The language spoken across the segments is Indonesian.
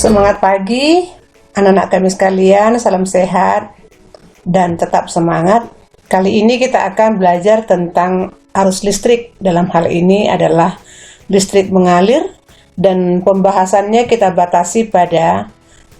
Semangat pagi, anak-anak kami sekalian, salam sehat dan tetap semangat. Kali ini kita akan belajar tentang arus listrik. Dalam hal ini adalah listrik mengalir dan pembahasannya kita batasi pada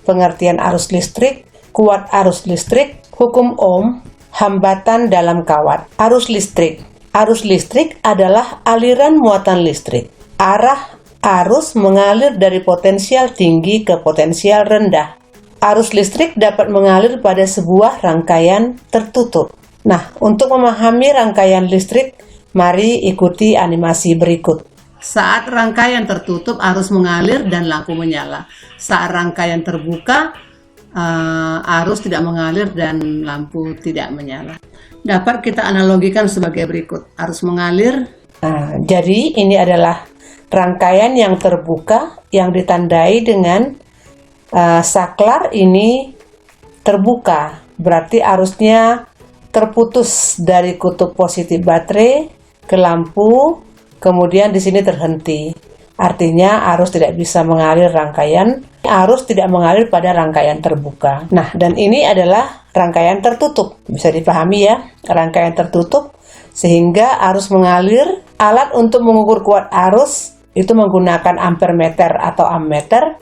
pengertian arus listrik, kuat arus listrik, hukum Ohm, hambatan dalam kawat. Arus listrik. Arus listrik adalah aliran muatan listrik. Arah arus mengalir dari potensial tinggi ke potensial rendah. Arus listrik dapat mengalir pada sebuah rangkaian tertutup. Nah, untuk memahami rangkaian listrik, mari ikuti animasi berikut. Saat rangkaian tertutup, arus mengalir dan lampu menyala. Saat rangkaian terbuka, arus tidak mengalir dan lampu tidak menyala. Dapat kita analogikan sebagai berikut. Arus mengalir. Jadi ini adalah rangkaian yang terbuka yang ditandai dengan saklar ini terbuka. Berarti arusnya terputus dari kutub positif baterai ke lampu, kemudian di sini terhenti. Artinya arus tidak bisa mengalir arus tidak mengalir pada rangkaian terbuka. Nah, dan ini adalah rangkaian tertutup. Bisa dipahami ya, rangkaian tertutup sehingga arus mengalir. Alat untuk mengukur kuat arus itu menggunakan ampermeter atau ammeter,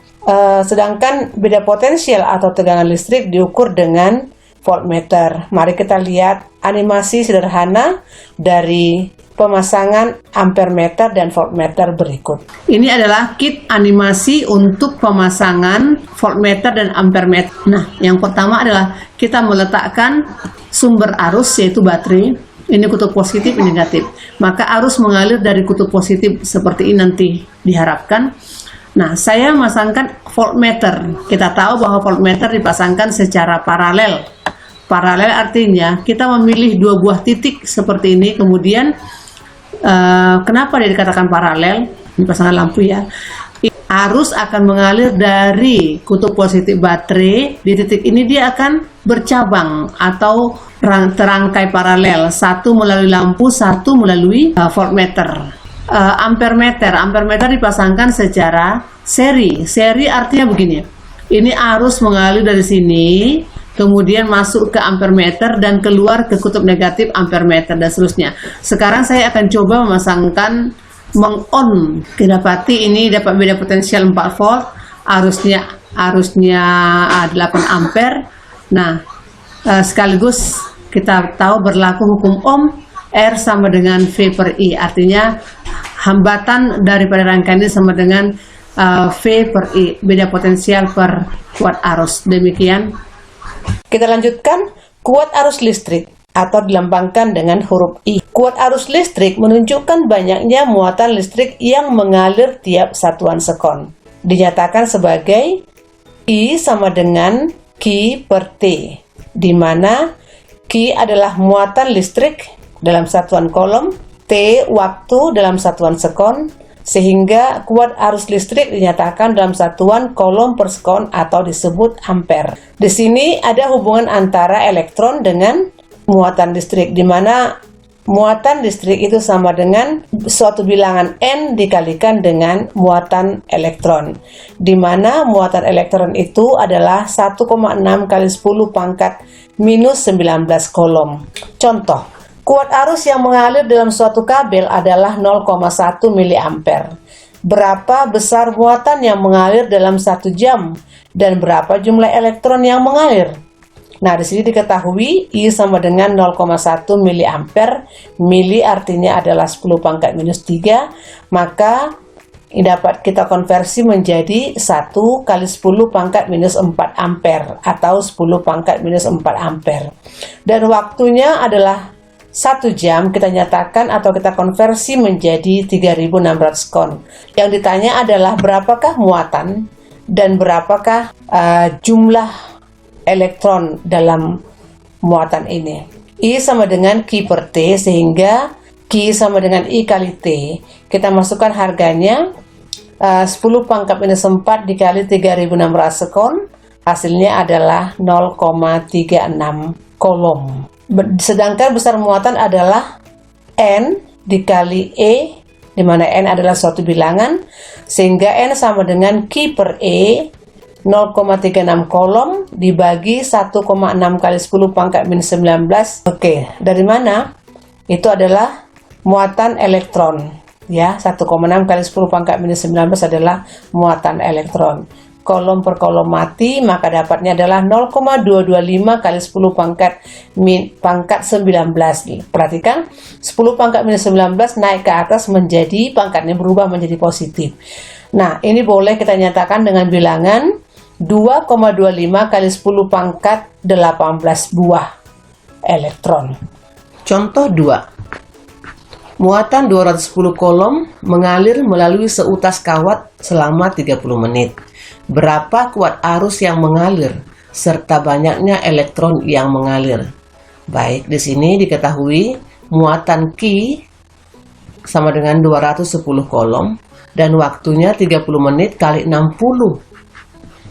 sedangkan beda potensial atau tegangan listrik diukur dengan voltmeter. Mari kita lihat animasi sederhana dari pemasangan ampermeter dan voltmeter berikut. Ini adalah kit animasi untuk pemasangan voltmeter dan ampermeter. Nah, yang pertama adalah kita meletakkan sumber arus yaitu baterai. Ini kutub positif, ini negatif. Maka arus mengalir dari kutub positif seperti ini nanti diharapkan. Nah, saya memasangkan voltmeter. Kita tahu bahwa voltmeter dipasangkan secara paralel. Paralel artinya kita memilih dua buah titik seperti ini. Kemudian kenapa dia dikatakan paralel? Ini pasangan lampu ya. Arus akan mengalir dari kutub positif baterai. Di titik ini dia akan bercabang atau terangkai paralel. Satu melalui lampu, satu melalui voltmeter. Ampermeter dipasangkan secara seri. Seri artinya begini. Ini arus mengalir dari sini, kemudian masuk ke ampermeter dan keluar ke kutub negatif ampermeter dan seterusnya. Sekarang saya akan coba memasangkan meng-on. Kedapati ini dapat beda potensial 4 volt, arusnya 8 ampere. Nah, sekaligus kita tahu berlaku hukum Ohm, R sama dengan V per I, artinya hambatan daripada rangkaian ini sama dengan V per I, beda potensial per kuat arus. Demikian. Kita lanjutkan kuat arus listrik atau dilambangkan dengan huruf I. Kuat arus listrik menunjukkan banyaknya muatan listrik yang mengalir tiap satuan sekon. Dinyatakan sebagai I sama dengan Q per T, di mana Q adalah muatan listrik dalam satuan kolom, T waktu dalam satuan sekon, sehingga kuat arus listrik dinyatakan dalam satuan kolom per sekon atau disebut ampere. Di sini ada hubungan antara elektron dengan muatan listrik, di mana muatan listrik itu sama dengan suatu bilangan N dikalikan dengan muatan elektron, di mana muatan elektron itu adalah 1,6 kali 10 pangkat minus 19 kolom. Contoh, kuat arus yang mengalir dalam suatu kabel adalah 0,1 mA. Berapa besar muatan yang mengalir dalam 1 jam dan berapa jumlah elektron yang mengalir? Nah, di sini diketahui I sama dengan 0,1 mA. Mili artinya adalah 10 pangkat minus 3, maka ini dapat kita konversi menjadi 1 kali 10 pangkat minus 4 ampere atau 10 pangkat minus 4 ampere. Dan waktunya adalah 1 jam, kita nyatakan atau kita konversi menjadi 3600 kon. Yang ditanya adalah berapakah muatan dan berapakah jumlah elektron dalam muatan ini. I sama dengan Q per T, sehingga Q sama dengan I kali T. Kita masukkan harganya 10 pangkat minus 4 dikali 3600 sekon, hasilnya adalah 0,36 kolom. Sedangkan besar muatan adalah N dikali E, di mana N adalah suatu bilangan, sehingga N sama dengan Q per E, 0,36 kolom dibagi 1,6 kali 10 pangkat minus 19. Oke, dari mana? Itu adalah muatan elektron. Ya, 1,6 kali 10 pangkat minus 19 adalah muatan elektron. Kolom per kolom mati, maka dapatnya adalah 0,225 kali 10 pangkat 19. Perhatikan, 10 pangkat minus 19 naik ke atas menjadi pangkatnya berubah menjadi positif. Nah, ini boleh kita nyatakan dengan bilangan 2,25 kali 10 pangkat 18 buah elektron. Contoh 2. Muatan 210 kolom mengalir melalui seutas kawat selama 30 menit. Berapa kuat arus yang mengalir serta banyaknya elektron yang mengalir? Baik, di sini diketahui muatan Q sama dengan 210 kolom dan waktunya 30 menit kali 60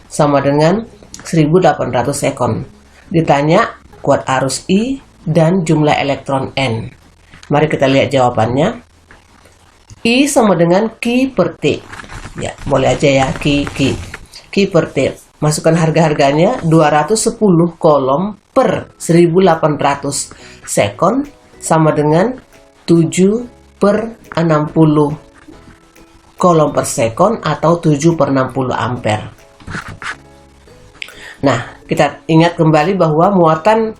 sama dengan 1800 sekon. Ditanya kuat arus I dan jumlah elektron N. Mari kita lihat jawabannya. I sama dengan Q per T. Ya, boleh aja ya, Q per T. Masukkan harga-harganya 210 kolom per 1800 sekon sama dengan 7 per 60 kolom per sekon atau 7 per 60 ampere. Nah, kita ingat kembali bahwa muatan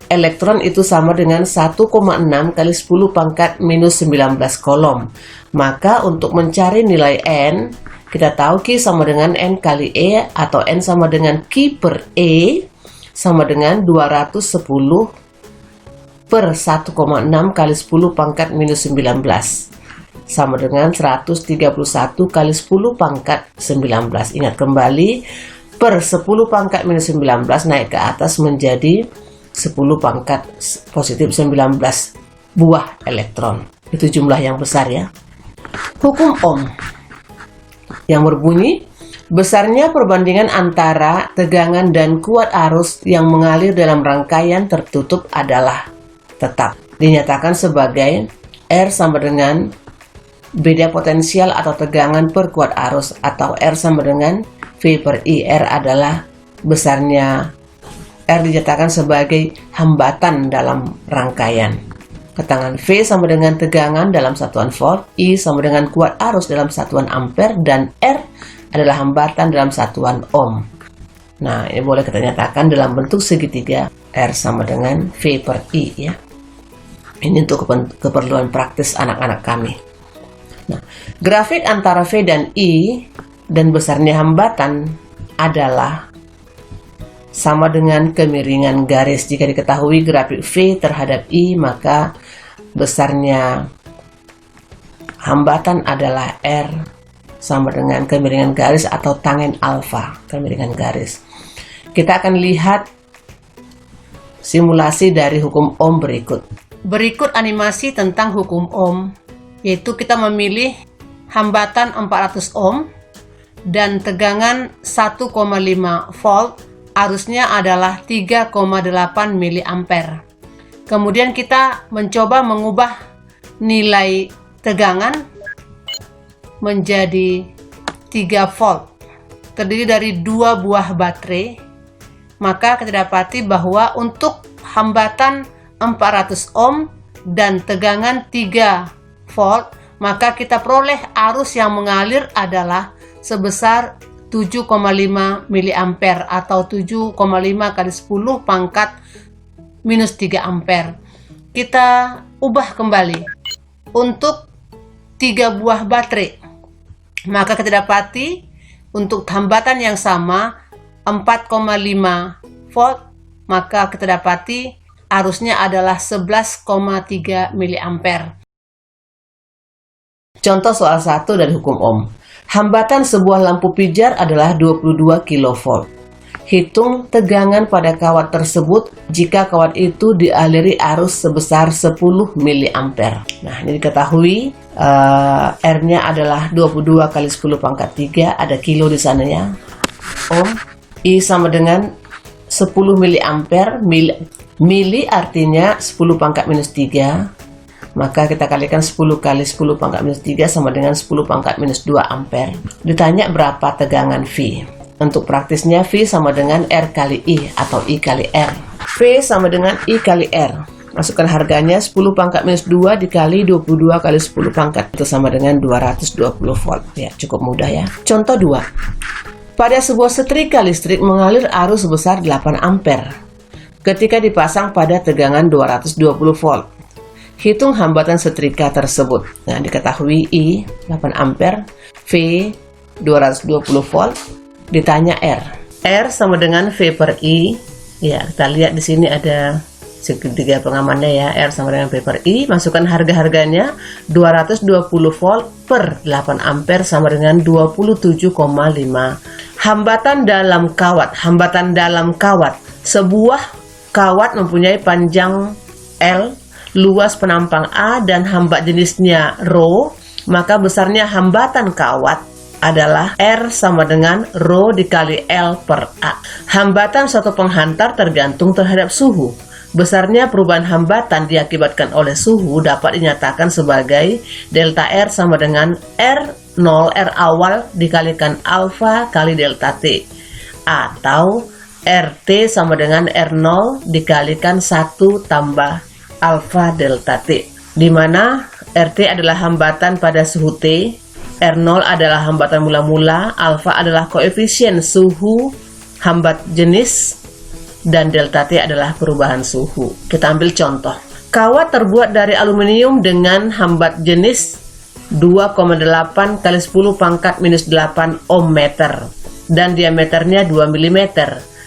elektron itu sama dengan 1,6 kali 10 pangkat minus 19 kolom. Maka untuk mencari nilai N, kita tahu Q sama dengan N kali E atau N sama dengan Q per E sama dengan 210 per 1,6 kali 10 pangkat minus 19 sama dengan 131 kali 10 pangkat 19. Ingat kembali, per 10 pangkat minus 19 naik ke atas menjadi 10 pangkat positif 19 buah elektron. Itu jumlah yang besar ya. Hukum Ohm yang berbunyi, besarnya perbandingan antara tegangan dan kuat arus yang mengalir dalam rangkaian tertutup adalah tetap. Dinyatakan sebagai R sama dengan beda potensial atau tegangan per kuat arus, atau R sama dengan V per I. R adalah besarnya, R dinyatakan sebagai hambatan dalam rangkaian. Ketegangan V sama dengan tegangan dalam satuan volt, I sama dengan kuat arus dalam satuan ampere, dan R adalah hambatan dalam satuan ohm. Nah, ini boleh kita nyatakan dalam bentuk segitiga, R sama dengan V per I ya. Ini untuk keperluan praktis anak-anak kami. Nah, grafik antara V dan I dan besarnya hambatan adalah sama dengan kemiringan garis. Jika diketahui grafik V terhadap I, maka besarnya hambatan adalah R sama dengan kemiringan garis atau tangen alfa, kemiringan garis. Kita akan lihat simulasi dari hukum Ohm berikut. Berikut animasi tentang hukum Ohm, yaitu kita memilih hambatan 400 ohm dan tegangan 1,5 volt, arusnya adalah 3,8 mA. Kemudian kita mencoba mengubah nilai tegangan menjadi 3 volt, terdiri dari 2 buah baterai. Maka kita dapati bahwa untuk hambatan 400 ohm dan tegangan 3 volt, maka kita peroleh arus yang mengalir adalah sebesar 7,5 mA atau 7,5 kali 10 pangkat minus 3 ampere. Kita ubah kembali untuk 3 buah baterai, maka kita dapati untuk hambatan yang sama 4,5 volt, maka kita dapati arusnya adalah 11,3 mA. Contoh soal 1 dari hukum Ohm. Hambatan sebuah lampu pijar adalah 22 kV. Hitung tegangan pada kawat tersebut jika kawat itu dialiri arus sebesar 10 mA. Nah, ini diketahui R-nya adalah 22 kali 10 pangkat 3, ada kilo di sana ya. Ohm. I sama dengan 10 mA, mili artinya 10 pangkat minus 3. Maka kita kalikan 10 kali 10 pangkat minus 3 sama dengan 10 pangkat minus 2 ampere. Ditanya berapa tegangan V. Untuk praktisnya, V sama dengan R kali I atau I kali R. V sama dengan I kali R. Masukkan harganya 10 pangkat minus 2 dikali 22 kali 10 pangkat. Itu sama dengan 220 volt. Ya, cukup mudah ya. Contoh 2. Pada sebuah setrika listrik mengalir arus sebesar 8 ampere. Ketika dipasang pada tegangan 220 volt. Hitung hambatan setrika tersebut. Nah, diketahui I 8 ampere, V 220 volt. Ditanya R. R sama dengan V per I. Ya, kita lihat di sini ada segitiga pengamannya ya. R sama dengan V per I. Masukkan harga-harganya 220 volt per 8 ampere sama dengan 27,5. Hambatan dalam kawat. Hambatan dalam kawat. Sebuah kawat mempunyai panjang L, luas penampang A, dan hambat jenisnya ρ. Maka besarnya hambatan kawat adalah R sama dengan ρ dikali L per A. Hambatan suatu penghantar tergantung terhadap suhu. Besarnya perubahan hambatan diakibatkan oleh suhu dapat dinyatakan sebagai delta R sama dengan R0 R awal dikalikan alfa kali delta T, atau RT sama dengan R0 dikalikan 1 tambah alfa delta T, di mana RT adalah hambatan pada suhu T, R0 adalah hambatan mula-mula, alfa adalah koefisien suhu hambat jenis, dan delta T adalah perubahan suhu. Kita ambil contoh. Kawat terbuat dari aluminium dengan hambat jenis 2,8 kali 10 pangkat minus 8 ohm meter dan diameternya 2 mm.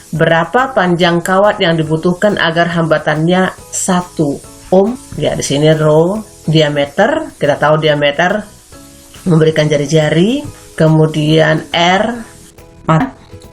Berapa panjang kawat yang dibutuhkan agar hambatannya 1 ohm? Ya, di sini ρ diameter, kita tahu diameter memberikan jari-jari, kemudian R,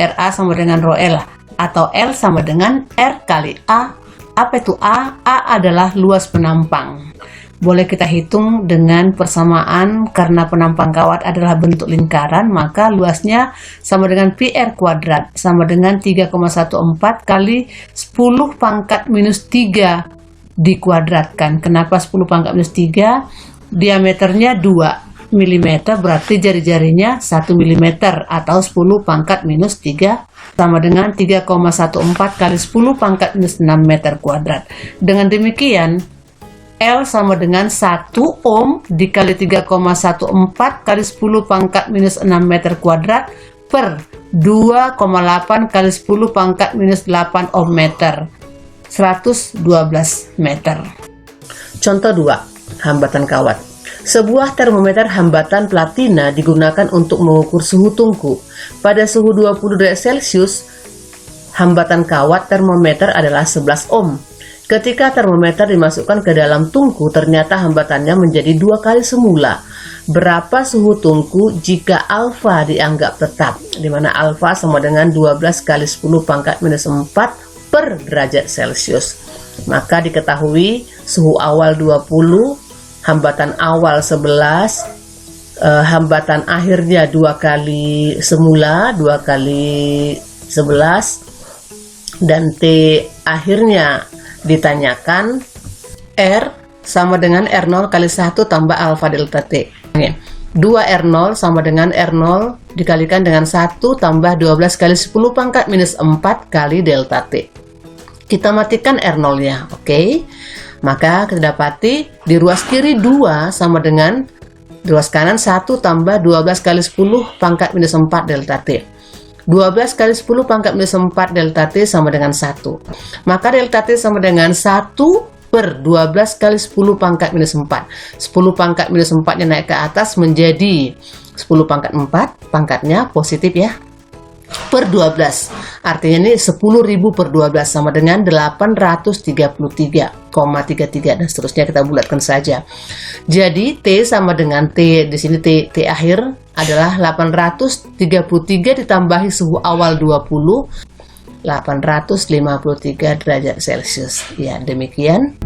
RA sama dengan ρ L, atau L sama dengan R kali A. Apa itu A? A adalah luas penampang. Boleh kita hitung dengan persamaan karena penampang kawat adalah bentuk lingkaran, maka luasnya sama dengan PR kuadrat sama dengan 3,14 kali 10 pangkat minus 3 dikuadratkan. Kenapa 10 pangkat minus 3? Diameternya 2 mm, berarti jari-jarinya 1 mm atau 10 pangkat minus 3 sama dengan 3,14 kali 10 pangkat minus 6 meter kuadrat. Dengan demikian L sama dengan 1 ohm dikali 3,14 kali 10 pangkat minus 6 meter kuadrat per 2,8 kali 10 pangkat minus 8 ohm meter, 112 meter. Contoh 2. Hambatan kawat. Sebuah termometer hambatan platina digunakan untuk mengukur suhu tungku. Pada suhu 20 derajat Celcius, hambatan kawat termometer adalah 11 ohm. Ketika termometer dimasukkan ke dalam tungku, ternyata hambatannya menjadi 2 kali semula. Berapa suhu tungku jika alfa dianggap tetap? Di mana alfa sama dengan 12 kali 10 pangkat minus 4 per derajat Celcius. Maka diketahui suhu awal 20, hambatan awal 11, hambatan akhirnya 2 kali semula, 2 kali 11, dan T akhirnya ditanyakan. R sama dengan R0 kali 1 tambah alfa delta T. 2R0 sama dengan R0 dikalikan dengan 1 tambah 12 kali 10 pangkat minus 4 kali delta T. Kita matikan R0 nya, oke? Maka kita dapati di ruas kiri 2 sama dengan di ruas kanan 1 tambah 12 kali 10 pangkat minus 4 delta T. 12 kali 10 pangkat minus 4 delta T sama dengan 1. Maka delta T sama dengan 1 per 12 kali 10 pangkat minus 4. 10 pangkat minus 4 nya naik ke atas menjadi 10 pangkat 4, pangkatnya positif ya, per 12. Artinya ini 10.000 per 12 sama dengan 833,33 dan seterusnya, kita bulatkan saja. Jadi T sama dengan T, di sini T akhir adalah 833 ditambahi suhu awal 20, 853 derajat Celcius. Ya, demikian.